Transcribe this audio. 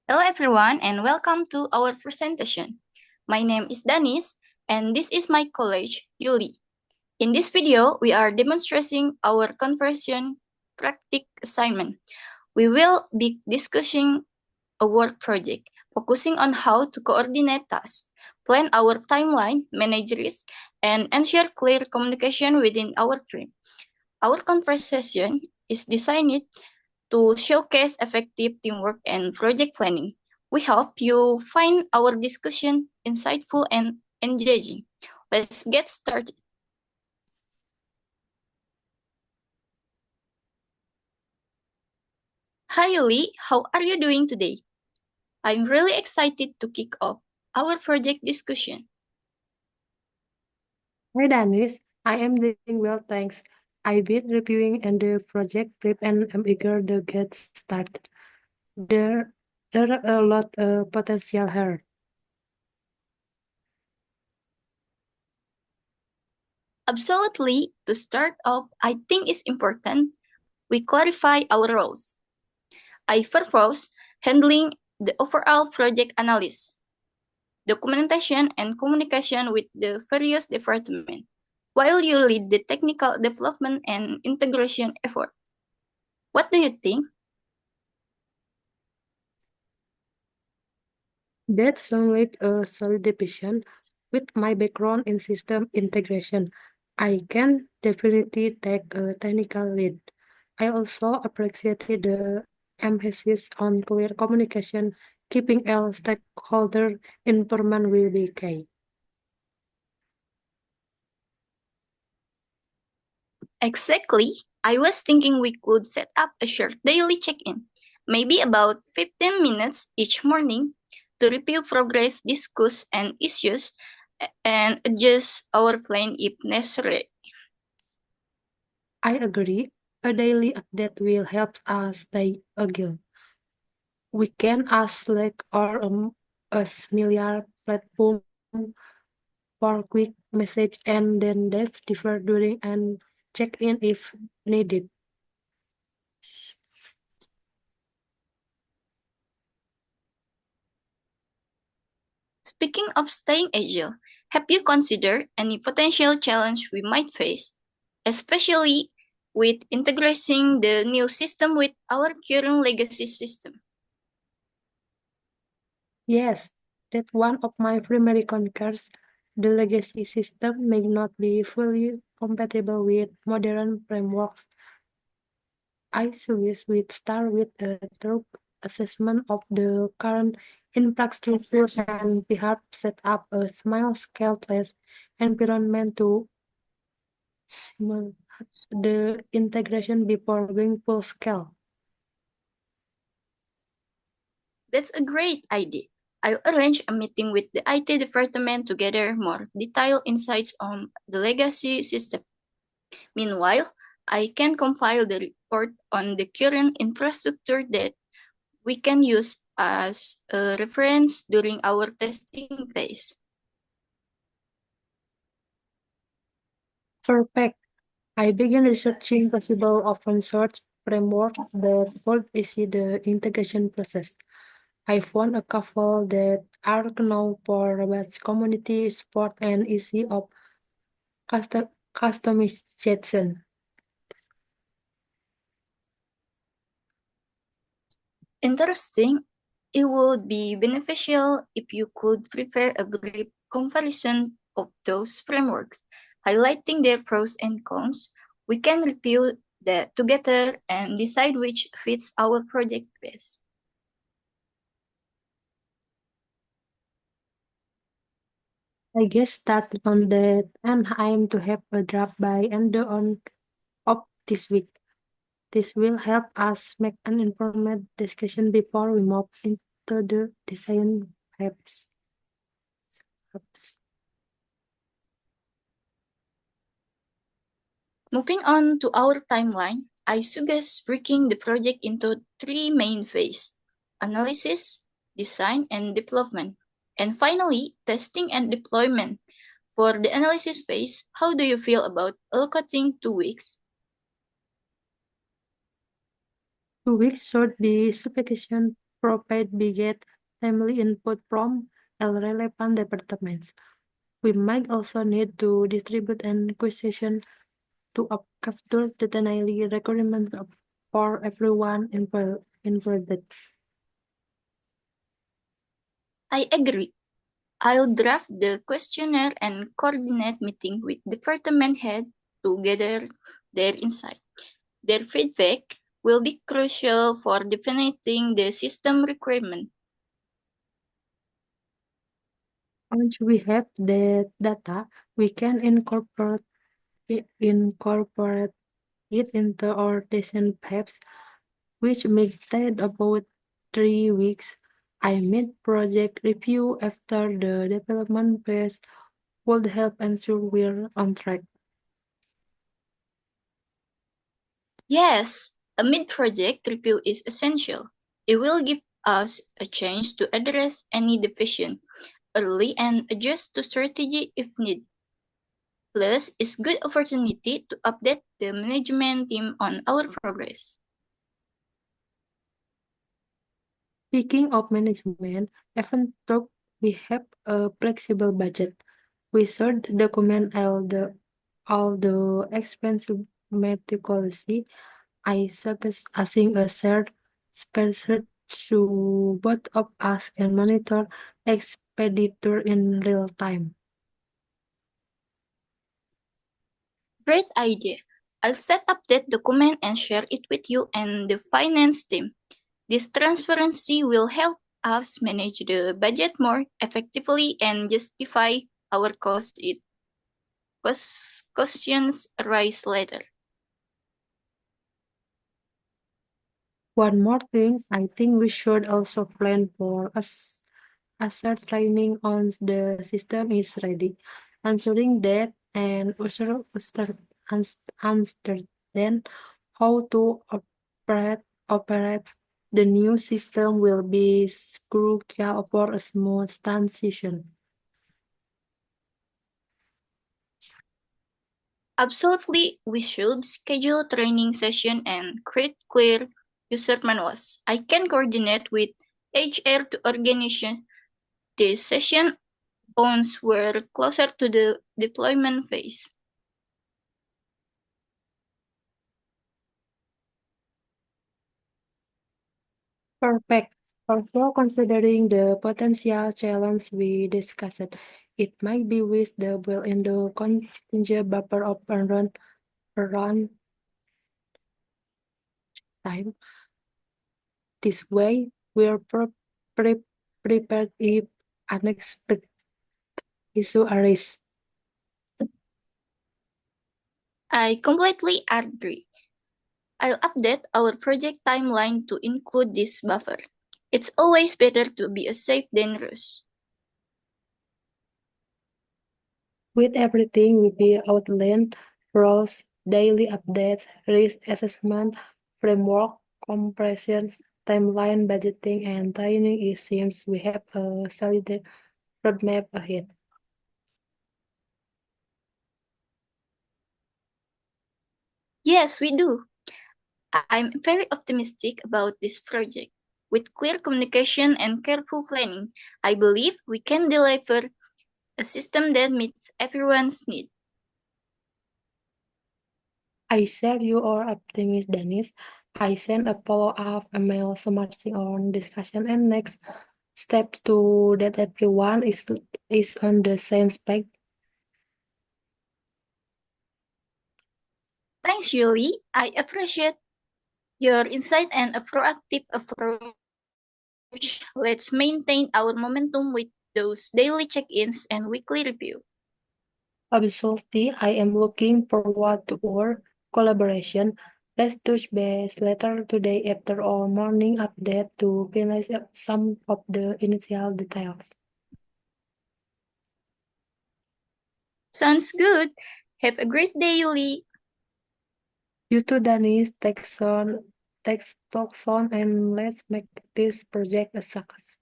Hello everyone and welcome to our presentation. My name is Danis and this is my colleague Yuli. In this video, we are demonstrating our conversion practice assignment. We will be discussing a work project, focusing on how to coordinate tasks, plan our timeline, manage risk, and ensure clear communication within our team. Our conversation is designed to showcase effective teamwork and project planning. We hope you find our discussion insightful and engaging. Let's get started. Hi Yuli, how are you doing today? I'm really excited to kick off our project discussion. Hi Danis, I am doing well, thanks. I've been reviewing and the project prep and I'm eager to get started. There, there are a lot of potential here. Absolutely, to start off, I think it's important we clarify our roles. I propose handling the overall project analysis, documentation, and communication with the various departments, while you lead the technical development and integration effort. What do you think? That sounds like a solid division. With my background in system integration, I can definitely take a technical lead. I also appreciated the emphasis on clear communication, keeping all stakeholder informed will be key. Exactly. I was thinking we could set up a short daily check-in, maybe about 15 minutes each morning to review progress, discuss and issues, and adjust our plan if necessary. I agree. A daily update will help us stay agile. We can ask Slack or a similar platform for quick message and then dive deeper during and check in if needed. Speaking of staying agile, have you considered any potential challenge we might face, especially with integrating the new system with our current legacy system? Yes, that's one of my primary concerns. The legacy system may not be fully compatible with modern frameworks. I suggest we start with a thorough assessment of the current infrastructure and perhaps set up a small scale test environment to simulate the integration before going full scale. That's a great idea. I'll arrange a meeting with the IT department to gather more detailed insights on the legacy system. Meanwhile, I can compile the report on the current infrastructure that we can use as a reference during our testing phase. Perfect. I began researching possible open source framework that would easy the integration process. I found a couple that are known for robust community support and easy of customization. Interesting. It would be beneficial if you could prepare a brief comparison of those frameworks, highlighting their pros and cons. We can review that together and decide which fits our project best. I guess started on that and aim to have a draft by end of this week. This will help us make an informed discussion before we move into the design steps. Moving on to our timeline, I suggest breaking the project into three main phases: analysis, design, and development. And finally, testing and deployment. For the analysis phase, how do you feel about allocating 2 weeks? 2 weeks should be sufficient. provide we get timely input from all relevant departments. We might also need to distribute an question to capture the daily requirement for everyone involved. I agree. I'll draft the questionnaire and coordinate meeting with department head to gather their insight. Their feedback will be crucial for defining the system requirement. Once we have the data, we can incorporate it into our decision paths, which may take about 3 weeks. I mid project review after the development phase would help ensure we're on track. Yes, a mid-project review is essential. It will give us a chance to address any deficiency early and adjust to strategy if needed. Plus, it's good opportunity to update the management team on our progress. Speaking of management, even though we have a flexible budget, we should document all the expenses meticulously. I suggest using a shared spreadsheet so both of us can monitor expenditure in real time. Great idea. I'll set up that document and share it with you and the finance team. This transparency will help us manage the budget more effectively and justify our questions arise later. One more thing, I think we should also plan for asset training once the system is ready. Ensuring that and also understand how to operate the new system will be crucial for a smooth transition. Absolutely, we should schedule training session and create clear user manuals. I can coordinate with HR to organize this session once we're closer to the deployment phase. Perfect. Also, considering the potential challenge we discussed, it might be with the built in the contingent buffer of around time. This way, we are prepared if unexpected issue arise. I completely agree. I'll update our project timeline to include this buffer. It's always better to be a safe than rush. With everything we be outlined, roles, daily updates, risk assessment, framework, compressions, timeline, budgeting, and training, it seems we have a solid roadmap ahead. Yes, we do. I'm very optimistic about this project. With clear communication and careful planning, I believe we can deliver a system that meets everyone's needs. I share your optimism, Dennis. I send a follow-up email summarizing our discussion and next step to that everyone is on the same page. Thanks, Julie. I appreciate your insight and a proactive approach. Let's maintain our momentum with those daily check-ins and weekly review. Absolutely, I am looking forward to our collaboration. Let's touch base later today after our morning update to finish up some of the initial details. Sounds good. Have a great day, Yuli. You too, Dennis, take talk soon, and let's make this project a success.